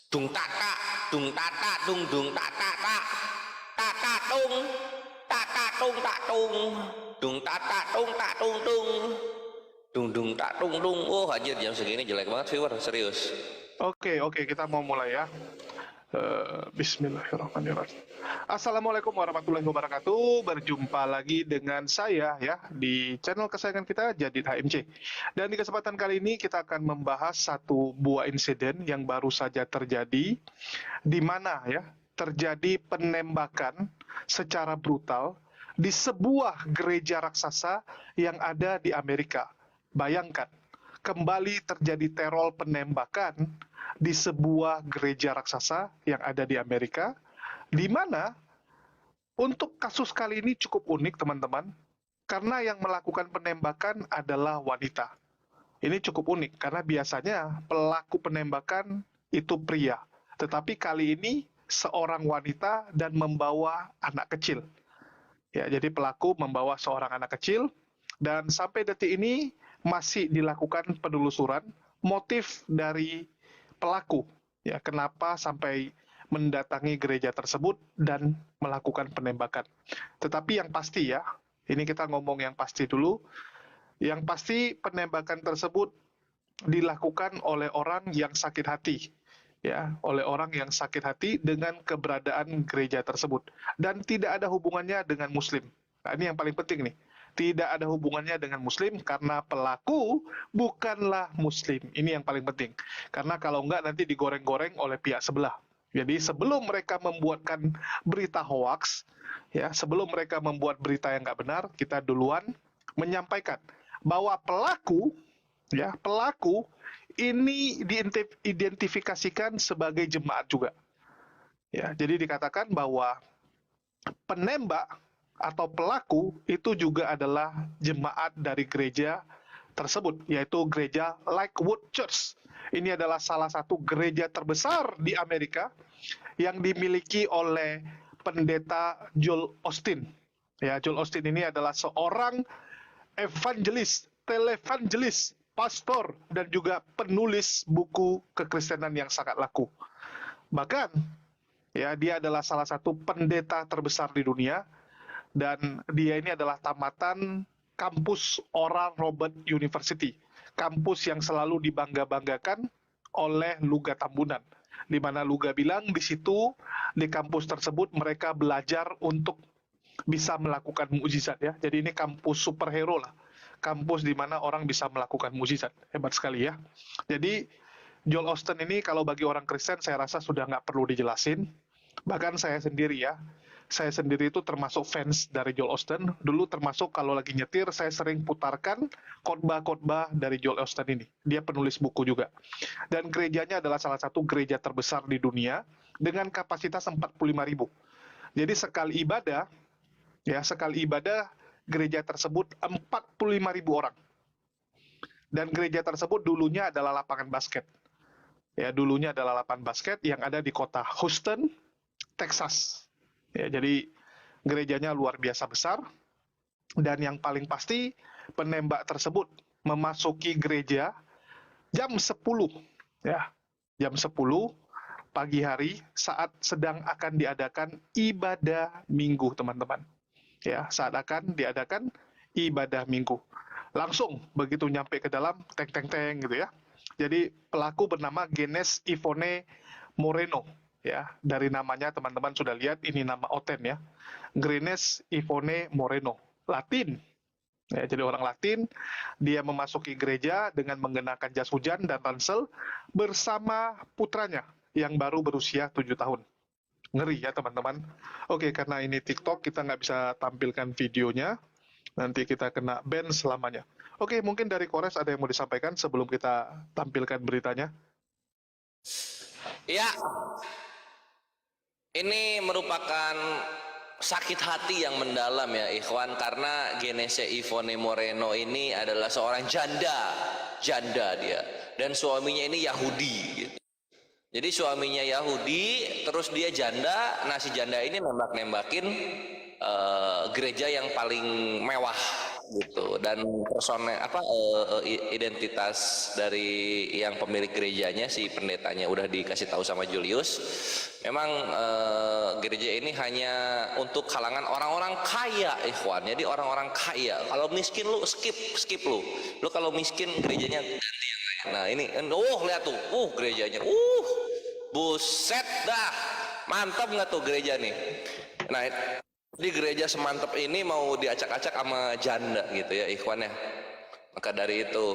Dung tata, dung tata, dung tata tak, tata tung, tata tung tak tung, dung tata tung tak tung tung, dung tak tung tung. Oh anjir jam segini jelek banget viewer, serius. Oke, kita mau mulai ya. Bismillahirrahmanirrahim. Assalamualaikum warahmatullahi wabarakatuh. Berjumpa lagi dengan saya ya di channel kesayangan kita Jadid HMC. Dan di kesempatan kali ini kita akan membahas satu buah insiden yang baru saja terjadi, di mana ya terjadi penembakan secara brutal di sebuah gereja raksasa yang ada di Amerika. Bayangkan, kembali terjadi teror penembakan di sebuah gereja raksasa yang ada di Amerika, di mana untuk kasus kali ini cukup unik teman-teman, karena yang melakukan penembakan adalah wanita. Ini cukup unik, karena biasanya pelaku penembakan itu pria, tetapi kali ini seorang wanita dan membawa anak kecil. Ya, jadi pelaku membawa seorang anak kecil, dan sampai detik ini masih dilakukan penelusuran motif dari pelaku, ya kenapa sampai mendatangi gereja tersebut dan melakukan penembakan. Tetapi yang pasti ya, ini kita ngomong yang pasti dulu, yang pasti penembakan tersebut dilakukan oleh orang yang sakit hati, ya, oleh orang yang sakit hati dengan keberadaan gereja tersebut, dan tidak ada hubungannya dengan Muslim. Nah, ini yang paling penting nih. Tidak ada hubungannya dengan Muslim karena pelaku bukanlah Muslim. Ini yang paling penting. Karena kalau enggak nanti digoreng-goreng oleh pihak sebelah. Jadi sebelum mereka membuatkan berita hoax, ya sebelum mereka membuat berita yang nggak benar, kita duluan menyampaikan bahwa pelaku ini diidentifikasikan sebagai jemaat juga. Ya, jadi dikatakan bahwa penembak atau pelaku itu juga adalah jemaat dari gereja tersebut, yaitu gereja Lakewood Church. Ini adalah salah satu gereja terbesar di Amerika yang dimiliki oleh pendeta Joel Osteen. Ya, Joel Osteen ini adalah seorang evangelis, televangelis, pastor, dan juga penulis buku kekristenan yang sangat laku. Bahkan, ya dia adalah salah satu pendeta terbesar di dunia, dan dia ini adalah tamatan kampus Oral Roberts University, kampus yang selalu dibangga-banggakan oleh Luga Tambunan, di mana Luga bilang di situ, di kampus tersebut mereka belajar untuk bisa melakukan mukjizat ya. Jadi ini kampus superhero lah, kampus di mana orang bisa melakukan mukjizat. Hebat sekali ya. Jadi Joel Osteen ini kalau bagi orang Kristen saya rasa sudah nggak perlu dijelasin. Bahkan saya sendiri itu termasuk fans dari Joel Osteen. Dulu termasuk kalau lagi nyetir, saya sering putarkan khotbah-khotbah dari Joel Osteen ini. Dia penulis buku juga. Dan gerejanya adalah salah satu gereja terbesar di dunia dengan kapasitas 45.000. Jadi sekali ibadah gereja tersebut 45.000 orang. Dan gereja tersebut dulunya adalah lapangan basket. Ya, dulunya adalah lapangan basket yang ada di kota Houston, Texas. Ya, jadi gerejanya luar biasa besar, dan yang paling pasti penembak tersebut memasuki gereja jam 10, ya, jam 10 pagi hari saat sedang akan diadakan ibadah minggu, teman-teman. Ya, saat akan diadakan ibadah minggu. Langsung begitu nyampe ke dalam, teng gitu ya. Jadi pelaku bernama Gaines Yvonne Moreno. Ya, dari namanya teman-teman sudah lihat ini nama Oten ya. Gaines Yvonne Moreno, Latin. Ya, jadi orang Latin, dia memasuki gereja dengan mengenakan jas hujan dan ransel bersama putranya yang baru berusia 7 tahun. Ngeri ya teman-teman. Oke, karena ini TikTok kita nggak bisa tampilkan videonya. Nanti kita kena ban selamanya. Oke, mungkin dari Kores ada yang mau disampaikan sebelum kita tampilkan beritanya? Ya, ini merupakan sakit hati yang mendalam ya ikhwan, karena Gaines Yvonne Moreno ini adalah seorang janda dia, dan suaminya ini Yahudi gitu. Jadi suaminya Yahudi, terus dia janda. Nah si janda ini nembakin gereja yang paling mewah gitu. Dan personel identitas dari yang pemilik gerejanya, si pendetanya udah dikasih tahu sama Julius. Memang gereja ini hanya untuk kalangan orang-orang kaya, ikhwan. Jadi orang-orang kaya. Kalau miskin lu skip lu. Lu kalau miskin gerejanya ganti yang lain. Nah ini, lihat tuh, gerejanya, buset dah, mantap nggak tuh gereja nih. Nah, di gereja semantap ini mau diacak-acak sama janda gitu ya, ikhwan ya. Maka dari itu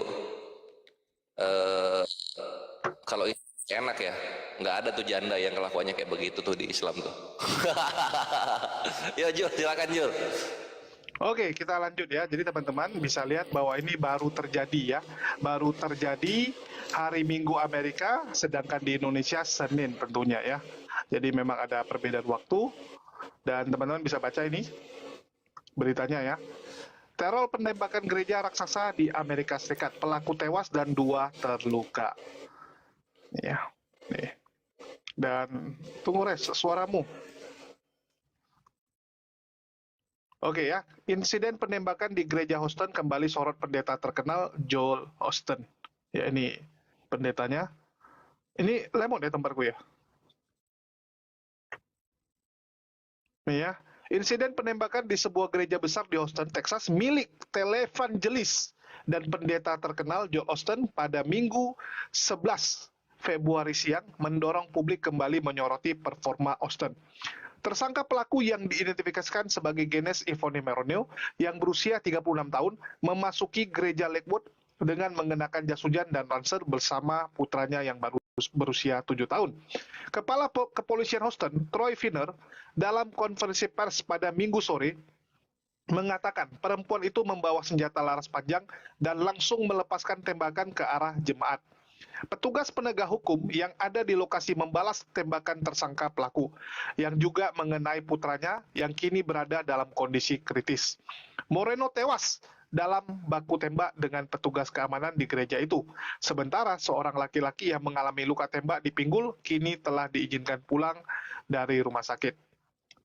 kalau enak ya, nggak ada tuh janda yang kelakuannya kayak begitu tuh di Islam tuh. Ya Jul, silakan Jul. Oke, kita lanjut ya. Jadi teman-teman bisa lihat bahwa ini baru terjadi ya. Baru terjadi hari Minggu Amerika, sedangkan di Indonesia Senin tentunya ya. Jadi memang ada perbedaan waktu. Dan teman-teman bisa baca ini beritanya ya. Teror penembakan gereja raksasa di Amerika Serikat. Pelaku tewas dan 2 terluka. Ya, nih. Dan tunggu res, suaramu. Oke ya, insiden penembakan di gereja Houston kembali sorot pendeta terkenal Joel Osteen. Ya ini pendetanya. Ini lemot ya tempatku ya. Nih ya, insiden penembakan di sebuah gereja besar di Houston, Texas milik televangelis dan pendeta terkenal Joel Osteen pada Minggu 11 Februari siang mendorong publik kembali menyoroti performa Osteen. Tersangka pelaku yang diidentifikasikan sebagai Gaines Ivone Morenau yang berusia 36 tahun memasuki gereja Lakewood dengan mengenakan jas hujan dan ransel bersama putranya yang baru berusia 7 tahun. Kepala Kepolisian Houston, Troy Finner, dalam konferensi pers pada Minggu sore mengatakan perempuan itu membawa senjata laras panjang dan langsung melepaskan tembakan ke arah jemaat. Petugas penegak hukum yang ada di lokasi membalas tembakan tersangka pelaku, yang juga mengenai putranya yang kini berada dalam kondisi kritis. Moreno tewas dalam baku tembak dengan petugas keamanan di gereja itu. Sementara seorang laki-laki yang mengalami luka tembak di pinggul kini telah diizinkan pulang dari rumah sakit.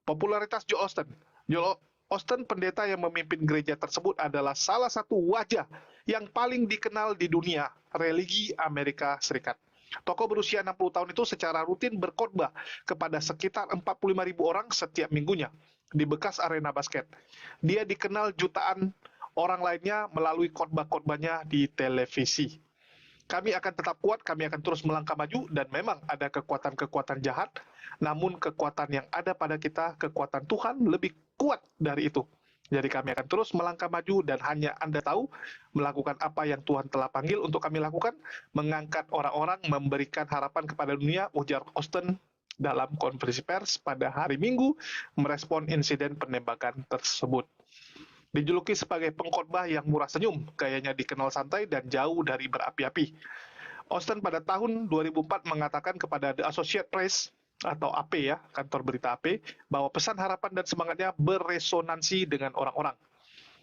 Popularitas Joel Osteen. Joel Osteen, pendeta yang memimpin gereja tersebut, adalah salah satu wajah yang paling dikenal di dunia religi Amerika Serikat. Tokoh berusia 60 tahun itu secara rutin berkhotbah kepada sekitar 45.000 orang setiap minggunya di bekas arena basket. Dia dikenal jutaan orang lainnya melalui khotbah-khotbahnya di televisi. Kami akan tetap kuat, kami akan terus melangkah maju, dan memang ada kekuatan-kekuatan jahat, namun kekuatan yang ada pada kita, kekuatan Tuhan lebih kuat dari itu. Jadi kami akan terus melangkah maju, dan hanya Anda tahu melakukan apa yang Tuhan telah panggil untuk kami lakukan, mengangkat orang-orang, memberikan harapan kepada dunia, ujar Osteen dalam konferensi pers pada hari Minggu merespon insiden penembakan tersebut. Dijuluki sebagai pengkhotbah yang murah senyum, gayanya dikenal santai dan jauh dari berapi-api. Osteen pada tahun 2004 mengatakan kepada The Associated Press atau AP ya, kantor berita AP, bahwa pesan harapan dan semangatnya beresonansi dengan orang-orang.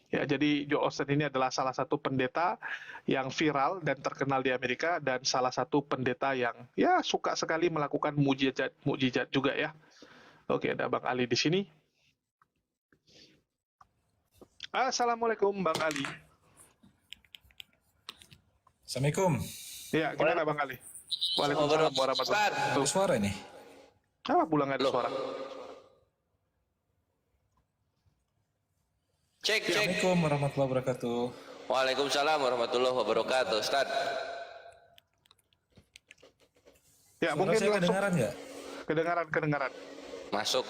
Ya, jadi Joel Osteen ini adalah salah satu pendeta yang viral dan terkenal di Amerika, dan salah satu pendeta yang ya suka sekali melakukan mukjizat juga ya. Oke, ada Bang Ali di sini. Assalamualaikum Bang Ali. Assalamualaikum. Ya, gimana Bang Ali? Waalaikumsalam warahmatullahi Ada wabarakatuh. suara nih. Apa pulang ada suara? Cek. Assalamualaikum warahmatullahi wabarakatuh. Waalaikumsalam warahmatullahi wabarakatuh, Ustaz. Ya, Suara mungkin saya langsung kedengaran nggak? kedengaran. Masuk.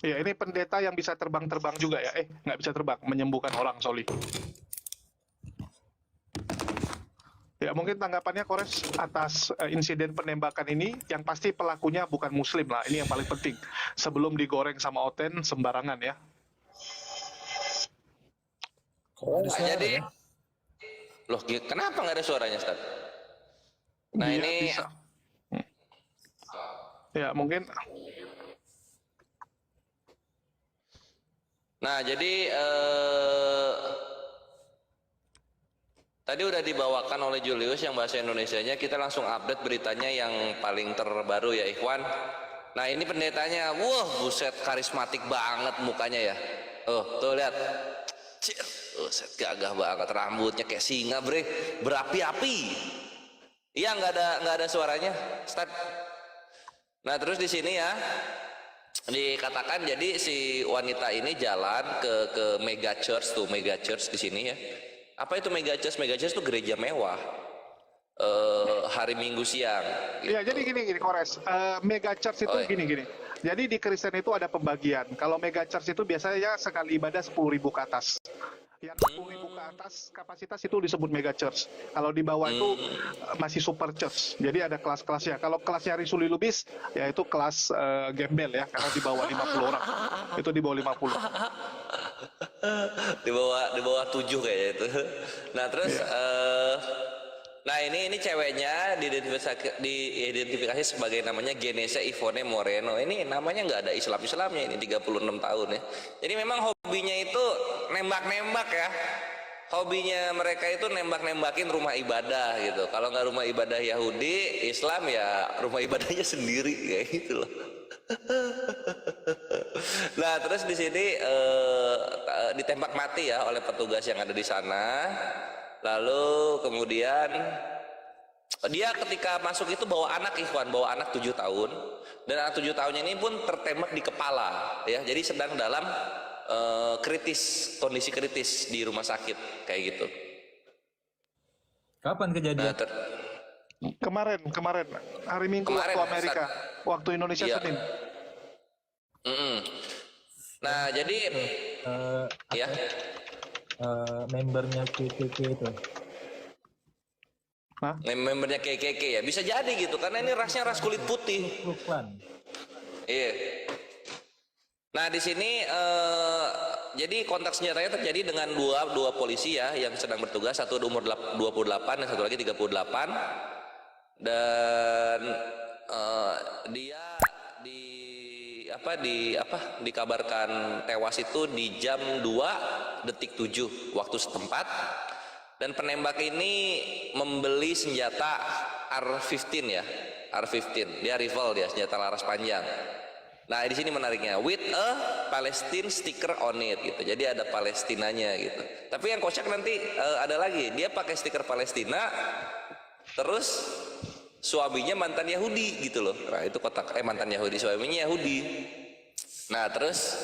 Ya, ini pendeta yang bisa terbang-terbang juga ya. Nggak bisa terbang, menyembuhkan orang, Soli. Ya, mungkin tanggapannya Kores atas insiden penembakan ini, yang pasti pelakunya bukan muslim lah, ini yang paling penting. Sebelum digoreng sama Oten sembarangan ya. Kok ada suara jadi ya? loh, kenapa nggak ada suaranya, Ustaz? Nah, Dia ini bisa. Ya, mungkin Nah, jadi tadi udah dibawakan oleh Julius yang bahasa Indonesianya. Kita langsung update beritanya yang paling terbaru ya, Ikhwan. Nah, ini pendetanya, wah buset, karismatik banget mukanya ya. Oh, tuh lihat. Cir, set gagah banget rambutnya kayak singa, bre, berapi-api. Iya, nggak ada suaranya. Start. Nah, terus di sini ya dikatakan jadi si wanita ini jalan ke mega church tuh, mega church di sini ya. Apa itu mega church? Mega church itu gereja mewah. Hari Minggu siang. Gitu. Iya, jadi gini Kores. Mega church itu Oh, iya. gini. Jadi di Kristen itu ada pembagian. Kalau mega church itu biasanya sekali ibadah 10.000 ke atas. Yang 10.000 ke atas kapasitas itu disebut mega church. Kalau di bawah itu masih super church. Jadi ada kelas-kelasnya. Kalau kelasnya Risuli Lubis, ya itu kelas gembel ya, karena di bawah 50 orang. Itu di bawah 50. Di bawah 7 kayaknya itu. Nah, terus nah ini ceweknya diidentifikasi sebagai namanya Genesia Ivone Moreno. Ini namanya nggak ada Islamnya, ini 36 tahun ya. Jadi memang hobinya itu nembak-nembak ya. Hobinya mereka itu nembak-nembakin rumah ibadah gitu. Kalau nggak rumah ibadah Yahudi, Islam ya rumah ibadahnya sendiri kayak gitu loh. Nah, terus di sini ditembak mati ya oleh petugas yang ada di sana. Lalu kemudian dia ketika masuk itu bawa anak, Ikhwan, bawa anak 7 tahun, dan anak 7 tahunnya ini pun tertembak di kepala ya. Jadi sedang dalam kondisi kritis di rumah sakit kayak gitu. Kapan kejadian? Kemarin hari Minggu waktu Amerika, waktu Indonesia Iya. Senin. Nah, jadi ya Membernya KKK itu. membernya KKK ya, bisa jadi gitu karena ini rasnya ras kulit putih. Klan. Iya. Nah, di sini jadi kontak senjatanya terjadi dengan dua polisi ya yang sedang bertugas, satu umur 28 dan satu lagi 38. Dan dia dikabarkan tewas itu di jam 2:07 waktu setempat, dan penembak ini membeli senjata R15 ya, R15 dia rifle, dia senjata laras panjang. Nah, di sini menariknya with a Palestine sticker on it gitu, jadi ada Palestinanya gitu. Tapi yang kocak nanti ada lagi, dia pakai stiker Palestina terus suaminya mantan Yahudi gitu loh. Nah, itu kotak mantan Yahudi, suaminya Yahudi. Nah, terus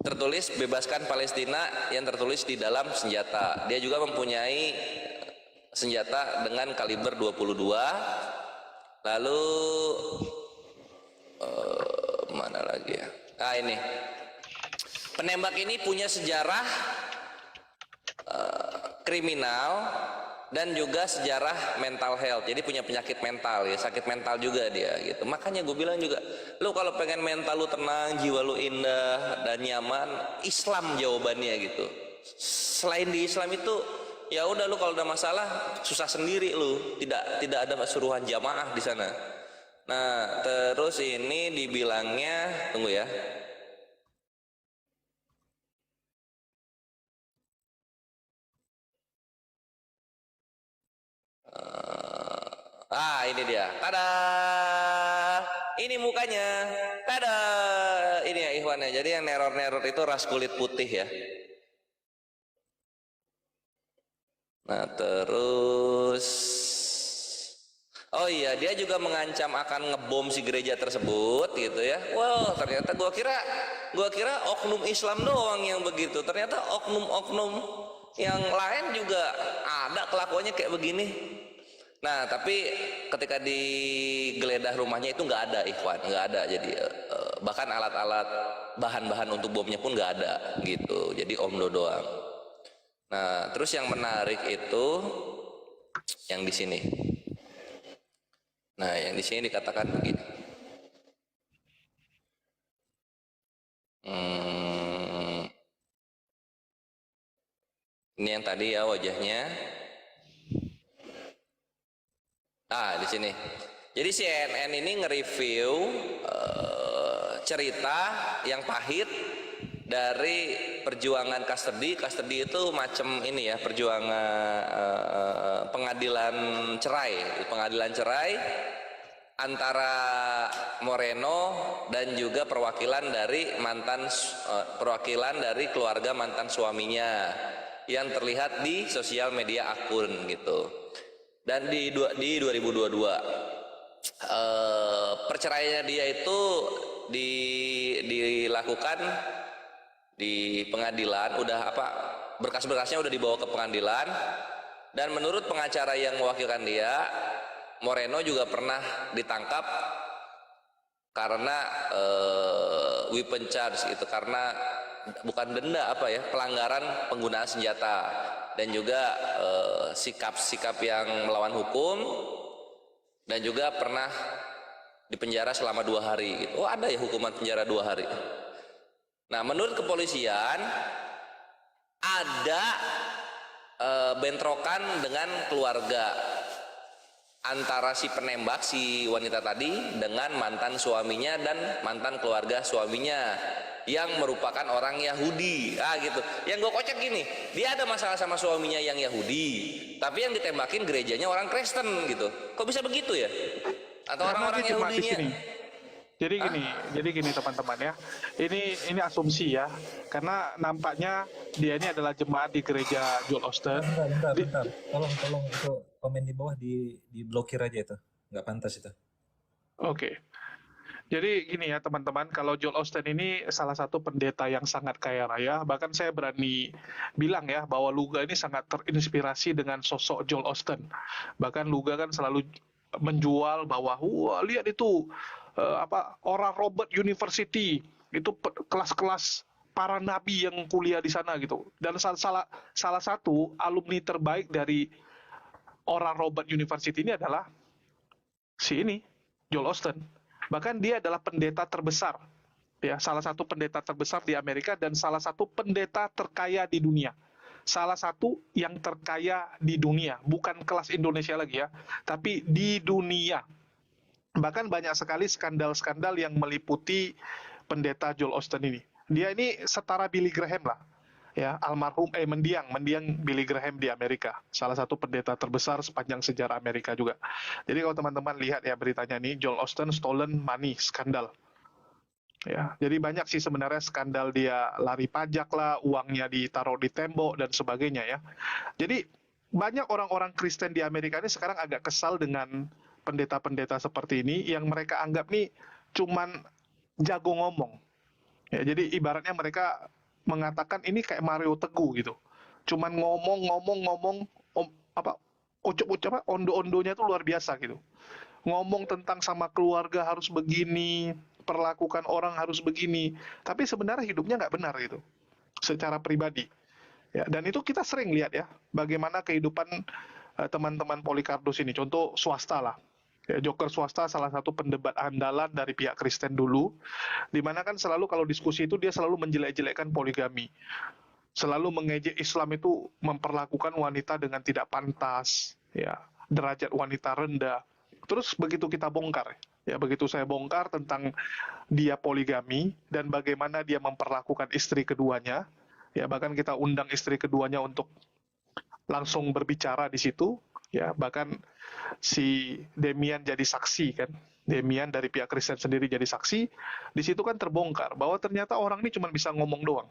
tertulis bebaskan Palestina yang tertulis di dalam senjata. Dia juga mempunyai senjata dengan kaliber 22. Lalu mana lagi ya? Ah, ini. Penembak ini punya sejarah kriminal dan juga sejarah mental health, jadi punya penyakit mental ya, sakit mental juga dia gitu. Makanya gue bilang juga, lu kalau pengen mental lu tenang, jiwa lu indah dan nyaman, Islam jawabannya gitu. Selain di Islam itu ya udah, lu kalau ada masalah susah sendiri lu, tidak ada suruhan jamaah di sana. Nah, terus ini dibilangnya, tunggu ya. Ini dia. Tada. Ini mukanya. Tada. Ini ya Ikhwannya. Jadi yang neror-neror itu ras kulit putih ya. Nah, terus oh iya, dia juga mengancam akan ngebom si gereja tersebut gitu ya. Wow, ternyata gua kira oknum Islam doang yang begitu. Ternyata oknum-oknum yang lain juga ada kelakuannya kayak begini. Nah, tapi ketika digeledah rumahnya itu nggak ada, Ikhwan, nggak ada. Jadi bahkan alat-alat bahan-bahan untuk bomnya pun nggak ada gitu. Jadi omdo doang. Nah, terus yang menarik itu yang di sini. Nah, yang di sini dikatakan begini. Ini yang tadi ya wajahnya. Di sini. Jadi CNN ini nge-review cerita yang pahit dari perjuangan custody. Custody itu macam ini ya, perjuangan pengadilan cerai antara Moreno dan juga perwakilan dari keluarga mantan suaminya yang terlihat di sosial media akun gitu. Dan di 2022 perceraiannya dia itu dilakukan di pengadilan, berkas-berkasnya udah dibawa ke pengadilan, dan menurut pengacara yang mewakilkan dia, Moreno juga pernah ditangkap karena weapon charge itu, karena bukan denda pelanggaran penggunaan senjata, dan juga sikap-sikap yang melawan hukum, dan juga pernah dipenjara selama 2 hari gitu. Oh, ada ya hukuman penjara 2 hari. Nah, menurut kepolisian ada bentrokan dengan keluarga antara si penembak, si wanita tadi, dengan mantan suaminya dan mantan keluarga suaminya yang merupakan orang Yahudi. Gitu. Yang gue kocak gini, dia ada masalah sama suaminya yang Yahudi, tapi yang ditembakin gerejanya orang Kristen gitu. Kok bisa begitu ya? Atau Karena orang-orang dia cuma di Yahudinya? sini. Jadi gini teman-teman ya. Ini asumsi ya. Karena nampaknya dia ini adalah jemaat di gereja Joel Osteen. Bentar. Tolong itu komen di bawah diblokir aja itu. Nggak pantas itu. Oke. Jadi gini ya teman-teman, kalau Joel Osteen ini salah satu pendeta yang sangat kaya raya. Bahkan saya berani bilang ya bahwa Luga ini sangat terinspirasi dengan sosok Joel Osteen. Bahkan Luga kan selalu menjual bahwa wah lihat itu Oral Robert University itu kelas-kelas para nabi yang kuliah di sana gitu. Dan salah satu alumni terbaik dari Oral Robert University ini adalah si ini Joel Osteen. Bahkan dia adalah pendeta terbesar, ya, salah satu pendeta terbesar di Amerika dan salah satu pendeta terkaya di dunia. Salah satu yang terkaya di dunia, bukan kelas Indonesia lagi ya, tapi di dunia. Bahkan banyak sekali skandal-skandal yang meliputi pendeta Joel Osteen ini. Dia ini setara Billy Graham lah, ya, almarhum mendiang Billy Graham di Amerika, salah satu pendeta terbesar sepanjang sejarah Amerika juga. Jadi kalau teman-teman lihat ya beritanya nih, Joel Osteen stolen money skandal. Ya, jadi banyak sih sebenarnya skandal, dia lari pajak lah, uangnya ditaruh di tembok dan sebagainya ya. Jadi banyak orang-orang Kristen di Amerika ini sekarang agak kesal dengan pendeta-pendeta seperti ini yang mereka anggap nih cuman jago ngomong. Ya, jadi ibaratnya mereka mengatakan ini kayak Mario Teguh gitu. Cuman ngomong ondo-ondonya tuh luar biasa gitu. Ngomong tentang sama keluarga harus begini, perlakukan orang harus begini, tapi sebenarnya hidupnya nggak benar gitu, secara pribadi. Ya, dan itu kita sering lihat ya, bagaimana kehidupan teman-teman Polycarpus ini. Contoh swasta lah. Ya, Joker swasta salah satu pendebat andalan dari pihak Kristen dulu, dimana kan selalu kalau diskusi itu dia selalu menjelek-jelekkan poligami. Selalu mengejek Islam itu memperlakukan wanita dengan tidak pantas, ya, derajat wanita rendah. Terus begitu kita bongkar, ya begitu saya bongkar tentang dia poligami dan bagaimana dia memperlakukan istri keduanya, ya bahkan kita undang istri keduanya untuk langsung berbicara di situ, ya bahkan si Demian jadi saksi kan, Demian dari pihak Kristen sendiri jadi saksi. Di situ kan terbongkar bahwa ternyata orang ini cuma bisa ngomong doang,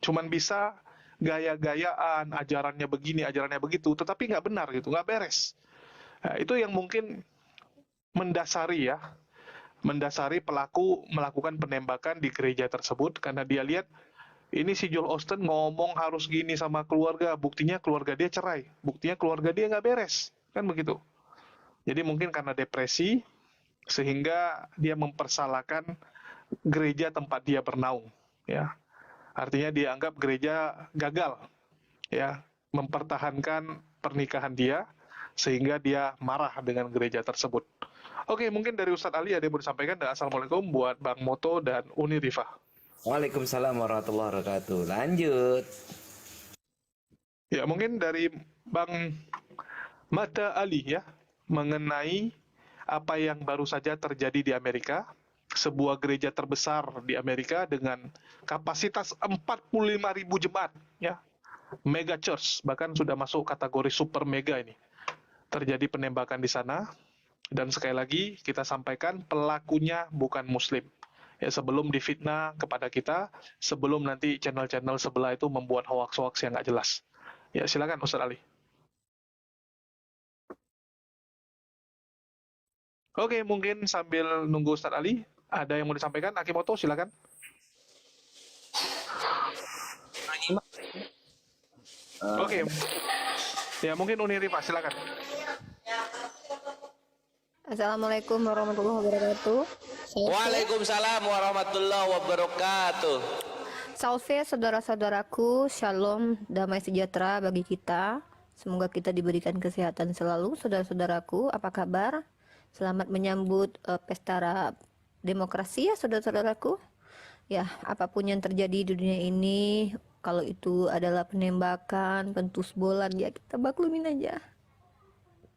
cuma bisa gaya-gayaan, ajarannya begini, ajarannya begitu, tetapi nggak benar gitu, nggak beres. Nah, itu yang mungkin mendasari pelaku melakukan penembakan di gereja tersebut, karena dia lihat ini si Joel Osteen ngomong harus gini sama keluarga, buktinya keluarga dia cerai, buktinya keluarga dia nggak beres, kan begitu. Jadi mungkin karena depresi, sehingga dia mempersalahkan gereja tempat dia bernaung, ya. Artinya dia anggap gereja gagal, ya, mempertahankan pernikahan dia, sehingga dia marah dengan gereja tersebut. Oke, mungkin dari Ustadz Ali ada yang mau disampaikan, dan Assalamualaikum buat Bang Moto dan Uni Rifah. Waalaikumsalam warahmatullahi wabarakatuh. Lanjut. Ya, mungkin dari Bang Mata Ali ya, mengenai apa yang baru saja terjadi di Amerika, sebuah gereja terbesar di Amerika dengan kapasitas 45.000 jemaat, ya, mega church, bahkan sudah masuk kategori super mega ini. Terjadi penembakan di sana, Dan sekali lagi kita sampaikan pelakunya bukan muslim. Ya, sebelum difitnah kepada kita, sebelum nanti channel-channel sebelah itu membuat hoax-hoax yang nggak jelas. Ya, silakan Ustaz Ali. Oke, mungkin sambil nunggu Ustaz Ali, ada yang mau disampaikan? Akimoto, silakan. Oke. Ya, mungkin Unirifa, silakan. Assalamualaikum warahmatullahi wabarakatuh. Waalaikumsalam warahmatullahi wabarakatuh. Salve saudara-saudaraku, shalom, damai sejahtera bagi kita. Semoga kita diberikan kesehatan selalu. Saudara-saudaraku, apa kabar? Selamat menyambut pesta demokrasi ya saudara-saudaraku. Ya, apapun yang terjadi di dunia ini, kalau itu adalah penembakan, pentusbolan, ya kita maklumin aja.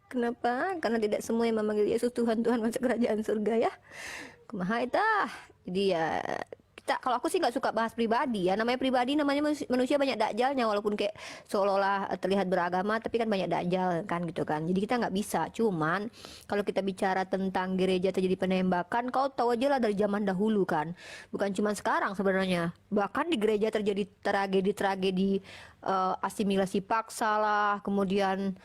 Kenapa? Karena tidak semua yang memanggil Yesus Tuhan masuk kerajaan surga ya. Kumaha itah. Jadi ya kita, kalau aku sih nggak suka bahas pribadi ya. Namanya pribadi, namanya manusia banyak dakjalnya, walaupun kayak seolah-olah terlihat beragama tapi kan banyak dakjal kan gitu kan. Jadi kita nggak bisa. Cuman kalau kita bicara tentang gereja terjadi penembakan, kau tahu aja lah dari zaman dahulu kan. Bukan cuma sekarang sebenarnya. Bahkan di gereja terjadi tragedi-tragedi asimilasi paksa lah, kemudian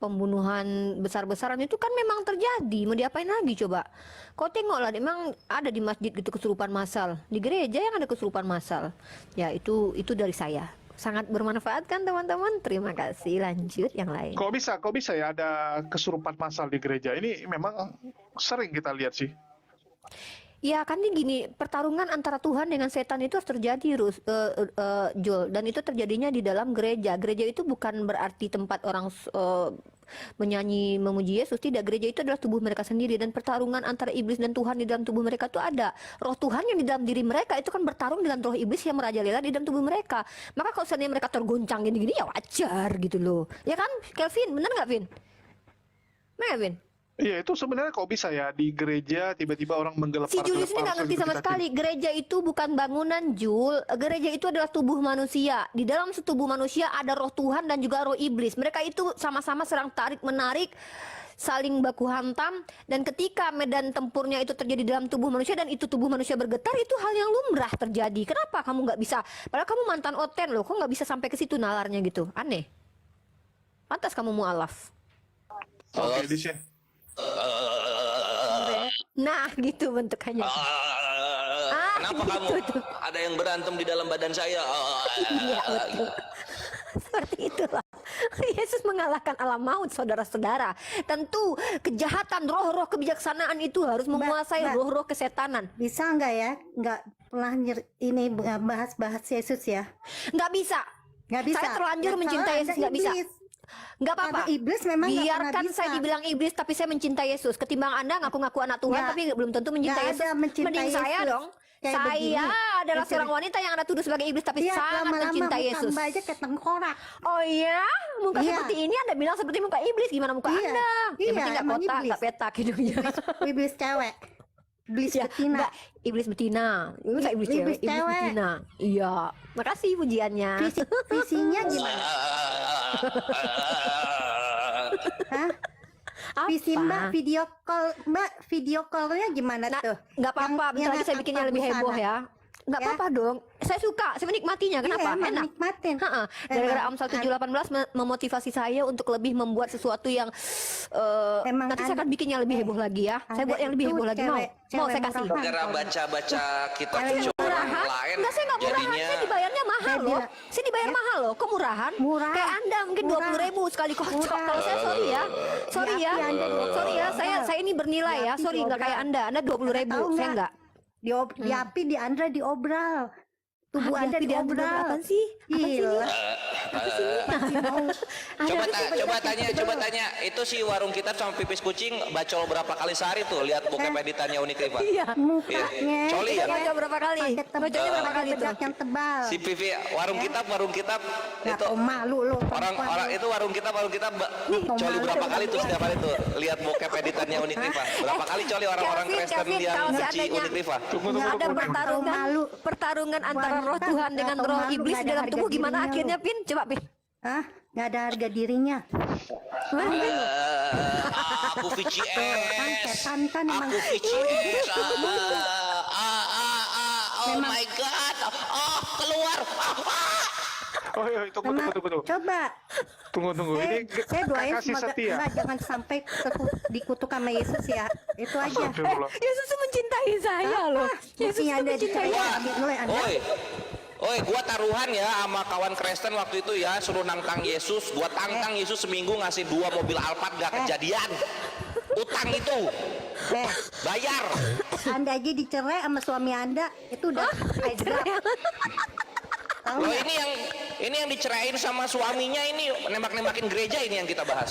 pembunuhan besar-besaran itu kan memang terjadi. Mau diapain lagi coba? Kau tengoklah, memang ada di masjid gitu kesurupan massal, di gereja yang ada kesurupan massal. Ya itu dari saya. Sangat bermanfaat kan teman-teman? Terima kasih. Lanjut yang lain. Kok bisa ya ada kesurupan massal di gereja? Ini memang sering kita lihat sih. Ya kan ini gini, pertarungan antara Tuhan dengan setan itu harus terjadi, Jul, dan itu terjadinya di dalam gereja. Gereja itu bukan berarti tempat orang menyanyi memuji Yesus, tidak. Gereja itu adalah tubuh mereka sendiri, dan pertarungan antara iblis dan Tuhan di dalam tubuh mereka itu ada. Roh Tuhan yang di dalam diri mereka itu kan bertarung dengan roh iblis yang merajalela di dalam tubuh mereka. Maka kalau seandainya mereka tergoncang gini-gini ya wajar gitu loh. Ya kan, Kelvin? Bener nggak, Vin? Bener nggak, Vin? Iya, itu sebenarnya kok bisa ya di gereja tiba-tiba orang Si Julius ini nggak ngerti sama sekali. Gereja itu bukan bangunan, Jul. Gereja itu adalah tubuh manusia. Di dalam setubuh manusia ada roh Tuhan dan juga roh iblis. Mereka itu sama-sama serang tarik-menarik, saling baku hantam. Dan ketika medan tempurnya itu terjadi dalam tubuh manusia dan itu tubuh manusia bergetar, itu hal yang lumrah terjadi. Kenapa kamu nggak bisa? Padahal kamu mantan oten loh. Kok nggak bisa sampai ke situ nalarnya gitu? Aneh. Pantas kamu mualaf. Oke, di sini. Nah gitu bentukannya. Kenapa kamu? Tuh. Ada yang berantem di dalam badan saya. Iya betul. Seperti itulah Yesus mengalahkan alam maut, saudara-saudara. Tentu kejahatan, roh-roh kebijaksanaan itu harus menguasai roh-roh kesetanan. Bisa nggak ya? Nggak pernah ini bahas-bahas Yesus ya? Nggak bisa. Nggak bisa. Saya terlanjur mencintai Yesus, nggak bisa. Nggak apa-apa. Iblis memang nggak pernah biarkan bisa. saya dibilang iblis tapi saya mencintai Yesus. Ketimbang Anda ngaku-ngaku anak Tuhan Nggak. tapi belum tentu mencintai Nggak Yesus. ada mencintai Mending saya Yesus. dong. Kayak Saya begini. adalah Itu- seorang wanita yang Anda tuduh sebagai iblis tapi Iya, sangat lama-lama mencintai muka Yesus. Mbak aja kayak tengkorak. Oh iya, muka Iya. seperti ini Anda bilang seperti muka iblis. Gimana muka Iya. Anda? Iya, Yang penting nggak emang kotak, iblis. nggak petak hidungnya. Iblis cewek. Iblis Ya, betina. enggak, iblis betina. Masa iblis cewek? Iblis Iblis cewek. betina. Iya. Makasih pujiannya. Visinya gimana? Hah? Visi Mbak video callnya gimana Nah, tuh? nggak apa-apa, Yang- bentar lagi yang saya bikin yang lebih busana. heboh ya. Nggak Ya. apa-apa dong. Saya suka, saya menikmatinya. Kenapa? Iya, emang Enak. nikmatin. Ha-ha. Gara-gara Amsal 7:18 memotivasi saya untuk lebih membuat sesuatu yang Emang nanti saya akan bikin yang lebih heboh lagi ya. Saya buat yang lebih heboh lagi. Mau saya kasih. murahan. Gara baca-baca kitab Cewek suci orang Murahan? lain, Enggak, saya nggak murahan. jadinya Saya dibayarnya mahal Saya loh. bilang- Saya dibayar mahal loh. Kok murahan? Murah. Kayak Anda mungkin Murah. 20.000 sekali kocok. Murah. Kalau saya sorry ya. Sorry ya. Di Anda Sorry ya. Saya ini bernilai ya. Di Sorry nggak kayak Anda. Anda 20.000. Tahu Saya nggak? nggak. Di api di Andra diobral. Tubuh Ah, Anda di Andra diobral. apaan sih? Apa sih ini? Gila. Masih mau coba tanya itu si warung kitab sama pipis kucing bacol berapa kali sehari tuh? Lihat bokep editannya Unik Riva. Iya. mukanya. Coli ya? Baca berapa kali? Bacanya berapa kali itu? Bedak yang tebal. Si Pivi warung kitab Nggak itu tahu malu lo. orang itu warung kitab coli berapa kali tuh setiap hari tuh? Lihat bokep editannya Unik Riva. Berapa kali coli orang-orang Kelvin, Kristen Kelvin, yang kalau benci seandainya- Unik Riva? Ada pertarungan antara roh Tuhan dengan Atau roh malu, iblis nggak di ada dalam harga tubuh gimana dirinya akhirnya, lu. Pin? Coba, Pin. Hah? Nggak ada harga dirinya. Aku Kan VCS. setan emang. Aku VCS. Oh Memang. my god. Oh, keluar. Oh iya, tunggu, Memang, tunggu, tunggu. coba. Tunggu. Ini Saya doain kasih semoga setia. enggak, jangan sampai dikutuk sama Yesus ya. Itu aja. Astagfirullah. Yesus tuh mencintai saya loh. Yesus Buktinya tuh ada di mencintai saya. saya. Mulai Anda. Oi, gua taruhan ya sama kawan Kristen waktu itu ya, suruh nantang Yesus. Gua tantang Yesus seminggu ngasih 2 mobil Alphard, gak kejadian. Utang itu Eh, bayar. Anda aja dicerai sama suami Anda, itu udah aja. Tahu Loh nggak? ini yang diceraiin sama suaminya ini nembak-nembakin gereja ini yang kita bahas.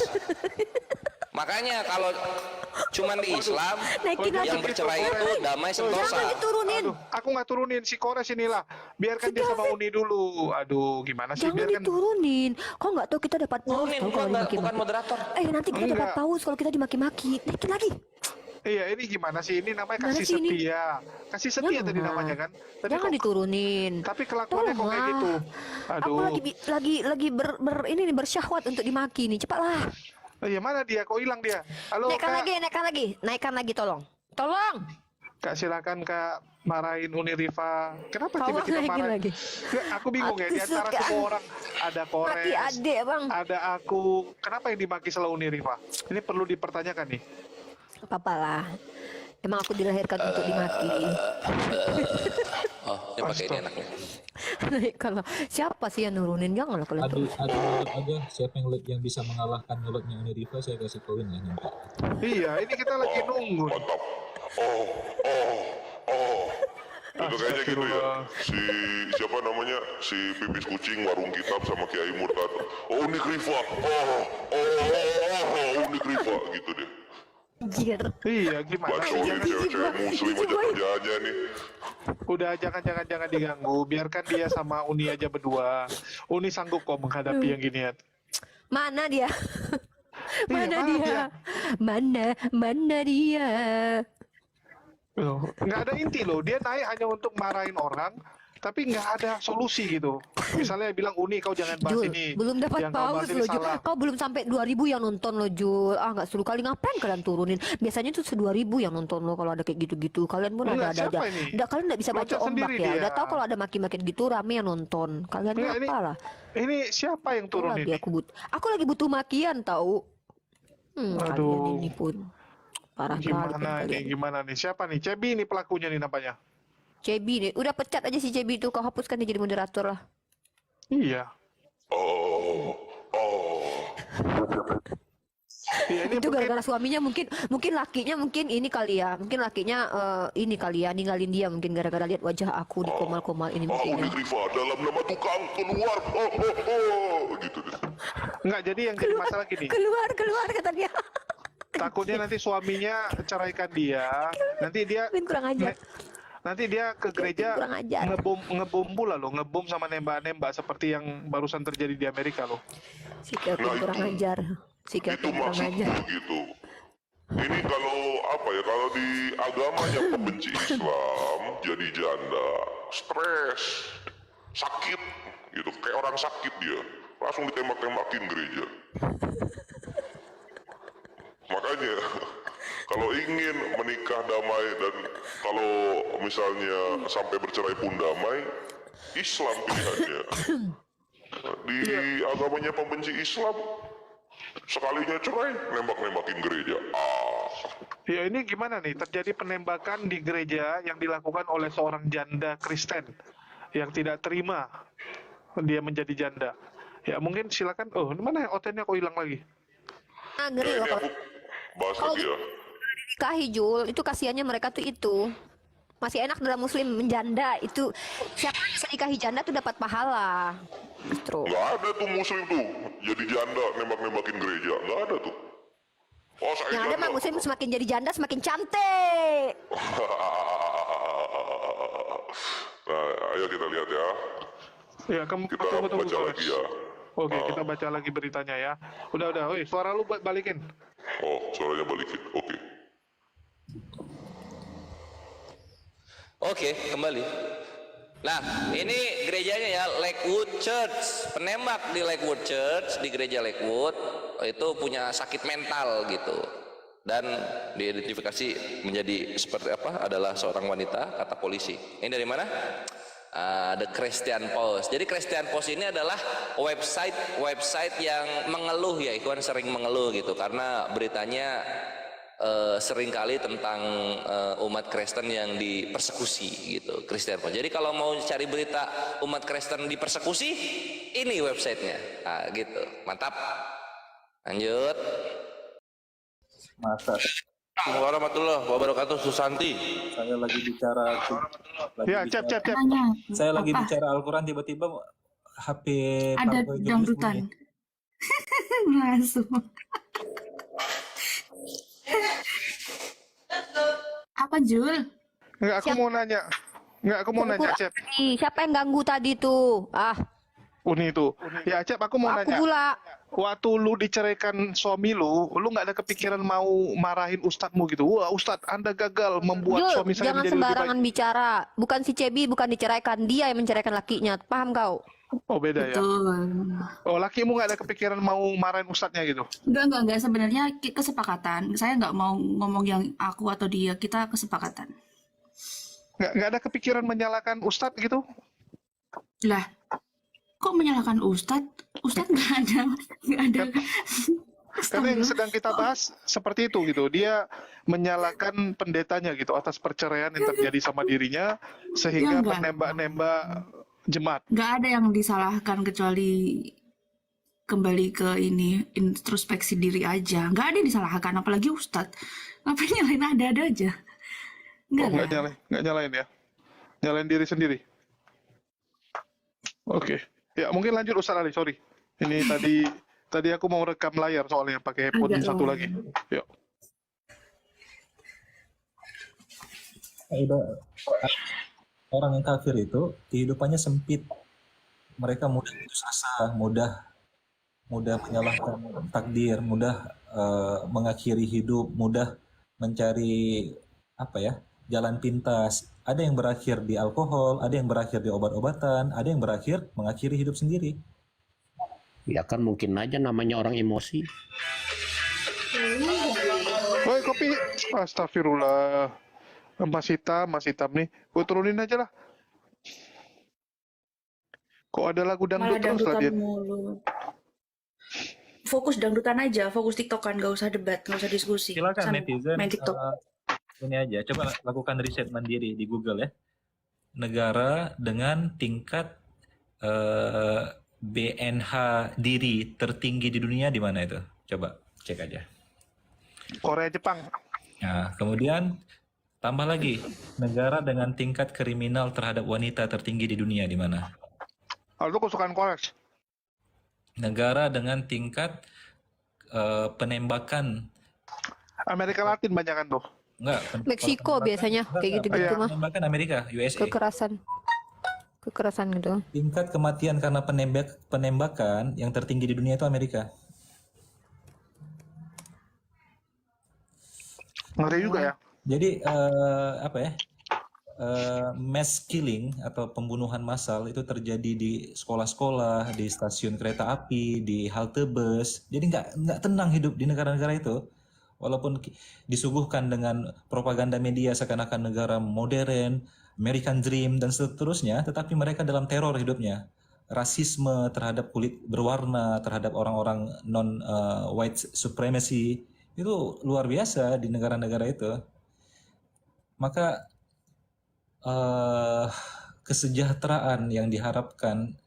Makanya kalau cuman di Islam Naikin yang lagi. bercerai itu damai sentosa. Jangan diturunin. Aduh, aku nggak turunin si Kores inilah. Biarkan dia sama Uni dulu. Aduh, gimana sih? Jangan Biarkan. diturunin. Kok nggak tahu kita dapat paus Turunin, tahu gua kalau bukan dimaki-maki. moderator. Nanti kita dapat Enggak. paus kalau kita dimaki-maki. Naikin lagi. Iya, ini gimana sih? Ini namanya Gimana kasih sih ini? setia. Kasih setia Jangan. tadi namanya kan? Tadi Jangan kok- diturunin. Tapi kelakuannya kok kayak Tolonglah. gitu. Aku Aduh. lagi ini nih bersyahwat untuk dimaki nih. Cepatlah. Iya, mana dia? Kok hilang dia? Halo, Naikkan lagi tolong. Tolong. Kak, silakan Kak marahin Uni Riva. Kenapa Tolong tiba-tiba naikin marah? lagi. Nggak, aku bingung ya, Aku di antara suka. semua orang ada Maki Kores, adek, Bang. ada aku. Kenapa yang dimaki selalu Uni Riva? Ini perlu dipertanyakan nih. Apa lah. Emang aku dilahirkan untuk dimaki. Oh, dia pakai ini enaknya. Kalau siapa sih yang nurunin? Janganlah kalian Adu tuh. mulut aja. Siapa yang bisa mengalahkan mulutnya Uni Riva, saya kasih koin ya nanti. Iya, ini kita lagi nunggu. Mantap. Itu kayaknya gitu ya. Si siapa namanya? Si pipis kucing warung kitab sama Kiai Murtad. Oh, Uni Riva. Uni Riva gitu deh. Anjir. Iya, gimana sih? Bacoin cewek-cewek muslim aja kerjaannya nih. Udah jangan diganggu. Biarkan dia sama Uni aja berdua. Uni sanggup kok menghadapi yang ginian. Mana dia? Mana mana dia? dia? Mana dia? Loh, nggak ada inti loh. Dia naik hanya untuk marahin orang, tapi nggak ada solusi gitu. Misalnya bilang Uni kau jangan bahas Jul, ini. belum dapat yang kau paus bahas ini loh Jul. salah. Kau belum sampai 2000 yang nonton lo Jul. Nggak seru kali, ngapain kalian turunin? Biasanya tuh 2000 yang nonton lo kalau ada kayak gitu-gitu. Kalian pun Enggak, ada aja. siapa ini? Udah kalian nggak bisa baca Loncat ombak sendiri ya. dia. Udah tahu kalau ada maki-maki gitu rame yang nonton. Kalian Enggak, apa lah? Ini siapa yang turun Lagi ini? aku lagi butuh makian tahu. Kalian Aduh. ini pun parah kali Gimana kan ini? kalian. Gimana nih? Siapa nih? Cebi nih pelakunya nih namanya. Cebi nih, udah pecat aja si Cebi itu, kau hapuskan dia jadi moderator lah. Iya. Iya, ini Itu mungkin gara-gara suaminya mungkin lakinya ini kali ya, mungkin lakinya ini kali ya ninggalin dia mungkin gara-gara lihat wajah aku di komal-komal ini mungkin Uni ya. Riva dalam nama tukang keluar. Gitu deh. enggak, jadi yang jadi masalah gini. Keluar kata dia. Takutnya nanti suaminya ceraikan dia, nanti dia Mungkin kurang ajar. nanti dia ke gereja Kurang ajar. ngebom pula loh, ngebom sama nembak-nembak seperti yang barusan terjadi di Amerika loh. Si Kelvin Nah, kurang itu. ajar. Si Itu Kelvin kurang maksudku ajar. begitu. Ini kalau apa ya, kalau di agamanya pembenci Islam jadi janda, stres, sakit gitu, kayak orang sakit dia, langsung ditembak-tembakin gereja. Makanya kalau ingin menikah damai dan kalau misalnya sampai bercerai pun damai, Islam pilihannya. Di agamanya pembenci Islam, sekalinya cerai, nembak-nembakin gereja. Ya ini gimana nih? Terjadi penembakan di gereja yang dilakukan oleh seorang janda Kristen yang tidak terima dia menjadi janda. Ya mungkin silakan. Oh, mana ya OT-nya kok hilang lagi? Ngeri loh Ini kalau aku bahas Kalau lagi ya. nikahi Jul, itu kasihannya mereka tuh itu. Masih enak dalam muslim menjanda itu. Siapa yang bisa nikahi janda tuh dapat pahala. Justru. Nggak ada tuh muslim tuh jadi janda nembak-nembakin gereja, nggak ada tuh. Oh saya Yang ada janda. mah muslim semakin jadi janda semakin cantik. Nah, ayo kita lihat ya. Ya, Kita tunggu. baca lagi ya. Oke, kita baca lagi beritanya ya. Udah. Oi, suara lu balikin. Oh, suaranya balikin. Oke. Oke, kembali. Nah, ini gerejanya ya, Lakewood Church. Penembak di Lakewood Church, di gereja Lakewood, itu punya sakit mental gitu. dan diidentifikasi menjadi seperti apa adalah seorang wanita, kata polisi. Ini dari mana? The Christian Post. Jadi Christian Post ini adalah website yang mengeluh ya, ikhwan, sering mengeluh gitu karena beritanya seringkali tentang umat Kristen yang dipersekusi gitu, Christian Post. Jadi kalau mau cari berita umat Kristen dipersekusi, ini websitenya. Nah, gitu. Mantap. Lanjut. Masa Assalamualaikum warahmatullahi wabarakatuh. Susanti. saya lagi bicara, Ya, cep. saya lagi Apa? bicara Al-Quran, tiba-tiba HP Ada Parboy Jogja dangdutan. bunyi. Masuk. Apa Jul? Enggak, aku mau nanya. Enggak, aku mau nanya, Cep. Siapa yang ganggu tadi tuh? Uni itu. Ya, Cep, aku mau Aku nanya. pula. Waktu lu diceraikan suami lu nggak ada kepikiran mau marahin ustadzmu gitu? Wah, Ustadz, Anda gagal membuat Jul, suami saya jangan menjadi lebih sembarangan baik. bicara. Bukan si Cebi, bukan diceraikan. Dia yang menceraikan lakinya. Paham kau? Oh, beda ya. Betul. Oh, lakimu nggak ada kepikiran mau marahin ustadznya gitu? Enggak. Sebenarnya kesepakatan. Saya nggak mau ngomong yang aku atau dia. Kita kesepakatan. Nggak ada kepikiran menyalahkan ustadz gitu? Lah, kok menyalahkan Ustadz? Ustadz nggak ada. Karena yang Astagfirullah. sedang kita bahas seperti itu gitu. Dia menyalahkan pendetanya gitu atas perceraian yang terjadi sama dirinya sehingga Ya, enggak. menembak-nembak jemaat. Nggak ada yang disalahkan kecuali kembali ke ini introspeksi diri aja. Nggak ada yang disalahkan, apalagi Ustadz. Ngapain nyalain ada-ada aja? Oh, Nggak lah. nggak nyalain ya? Nyalain diri sendiri. Oke. Ya, mungkin lanjut Ustaz Ali, sorry. Ini tadi aku mau rekam layar soalnya pakai handphone Agak satu lama. lagi. Yuk. Orang yang kafir itu kehidupannya sempit. Mereka mudah putus asa, mudah menyalahkan takdir, mudah mengakhiri hidup, mudah mencari jalan pintas. Ada yang berakhir di alkohol, ada yang berakhir di obat-obatan, ada yang berakhir mengakhiri hidup sendiri. Ya kan mungkin aja namanya orang emosi. Woi, kopi. Astagfirullah. Mas hitam nih. Gue turunin aja lah. Kok ada lagu dangdut Malah terus lah dangdutan dia? mulu. Fokus dangdutan aja, fokus tiktokan, gak usah debat, gak usah diskusi. Silakan Sana, netizen, main tiktok. ini aja, coba lakukan riset mandiri di Google ya. Negara dengan tingkat BNH diri tertinggi di dunia di mana itu? Coba cek aja. Korea, Jepang. Nah, kemudian tambah lagi, negara dengan tingkat kriminal terhadap wanita tertinggi di dunia di mana? Kalau itu kesukaan Korea. Negara dengan tingkat penembakan, Amerika Latin banyak kan tuh. enggak, Meksiko biasanya kayak gitu-gitu mah. penembakan Amerika, USA. Kekerasan gitu. Tingkat kematian karena penembakan yang tertinggi di dunia itu Amerika. Ngeri juga ya. Jadi mass killing atau pembunuhan massal itu terjadi di sekolah-sekolah, di stasiun kereta api, di halte bus. Jadi nggak tenang hidup di negara-negara itu. Walaupun disuguhkan dengan propaganda media seakan-akan negara modern, American Dream dan seterusnya, tetapi mereka dalam teror hidupnya. Rasisme terhadap kulit berwarna, terhadap orang-orang non white supremacy itu luar biasa di negara-negara itu. Maka kesejahteraan yang diharapkan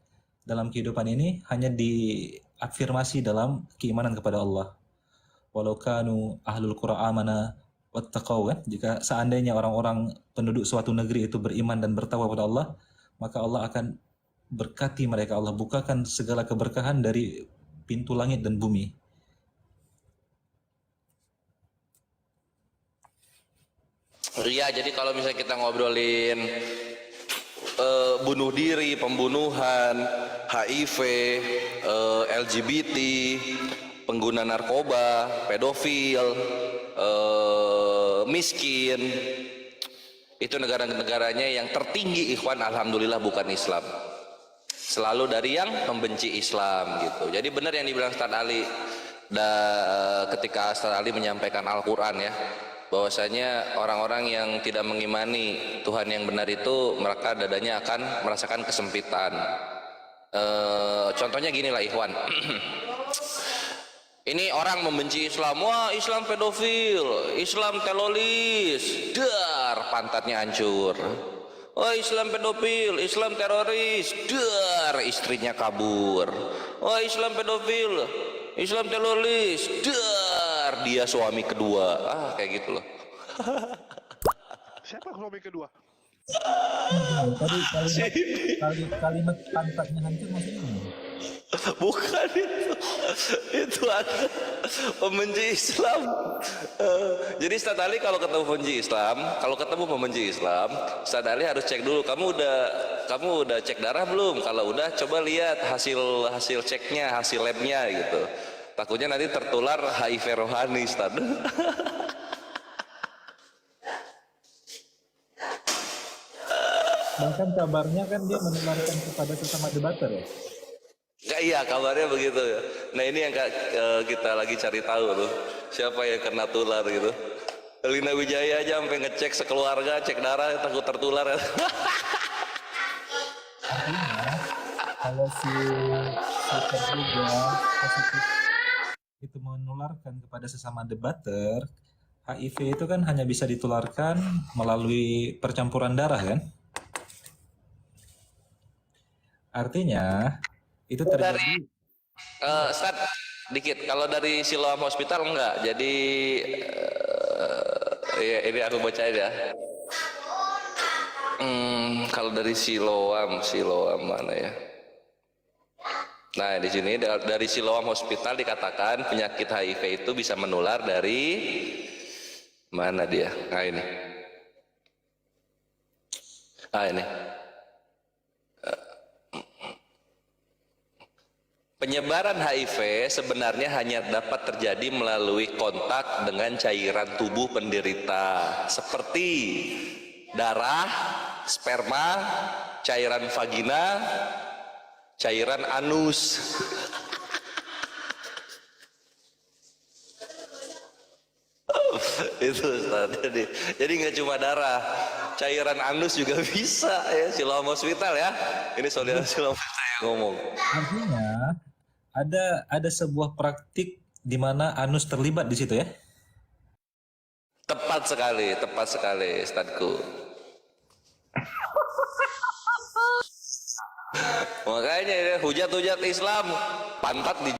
dalam kehidupan ini hanya diafirmasi dalam keimanan kepada Allah. Walau kanu ahlul qura amana wattaqau, kan? Jika seandainya orang-orang penduduk suatu negeri itu beriman dan bertakwa kepada Allah, maka Allah akan berkati mereka. Allah bukakan segala keberkahan dari pintu langit dan bumi. Iya, jadi kalau misalnya kita ngobrolin bunuh diri, pembunuhan, HIV, LGBT, pengguna narkoba, pedofil, miskin, itu negara-negaranya yang tertinggi, ikhwan, alhamdulillah bukan Islam. Selalu dari yang membenci Islam gitu. Jadi benar yang dibilang Ustaz Ali, ketika Ustaz Ali menyampaikan Al-Quran ya, bahwasanya orang-orang yang tidak mengimani Tuhan yang benar itu mereka dadanya akan merasakan kesempitan. Contohnya gini lah ikhwan. Ini orang membenci Islam, wah Islam pedofil, Islam teroris, dar pantatnya hancur. Wah Islam pedofil, Islam teroris, dar istrinya kabur. Wah Islam pedofil, Islam teroris, dar dia suami kedua. Ah kayak gitu loh. Siapa suami kedua? Tadi kalimat pantatnya hancur maksudnya apa? Bukan itu ada pembenci Islam. Jadi Ustaz Ali kalau ketemu pembenci Islam, Ustaz Ali harus cek dulu, kamu udah cek darah belum? Kalau udah, coba lihat hasil ceknya, hasil labnya gitu. Takutnya nanti tertular HIV rohani, Ustaz. Bahkan kabarnya kan dia menularkan kepada sesama debater ya. Nggak, iya kabarnya begitu ya. Nah ini yang kita lagi cari tahu tuh, siapa yang kena tular gitu. Lina Wijaya aja sampai ngecek sekeluarga, cek darah, takut tertular. Artinya kalau si terduga positif itu menularkan kepada sesama debater, HIV itu kan hanya bisa ditularkan melalui percampuran darah kan? Artinya itu terjadi. Ustaz, dikit. Kalau dari Siloam Hospital enggak. Jadi ya, ini aku bacain ya. Kalau dari Siloam mana ya? Nah di sini dari Siloam Hospital dikatakan penyakit HIV itu bisa menular dari mana dia? Nah ini. Penyebaran HIV sebenarnya hanya dapat terjadi melalui kontak dengan cairan tubuh penderita seperti darah, sperma, cairan vagina, cairan anus. Itu Ustaz. Jadi nggak cuma darah, cairan anus juga bisa ya. Siloam Hospital ya. Ini saudara Siloam Hospital yang ngomong. Artinya ada sebuah praktik di mana anus terlibat di situ ya? Tepat sekali, Ustadku. Makanya ya, hujat-hujat Islam, pantat di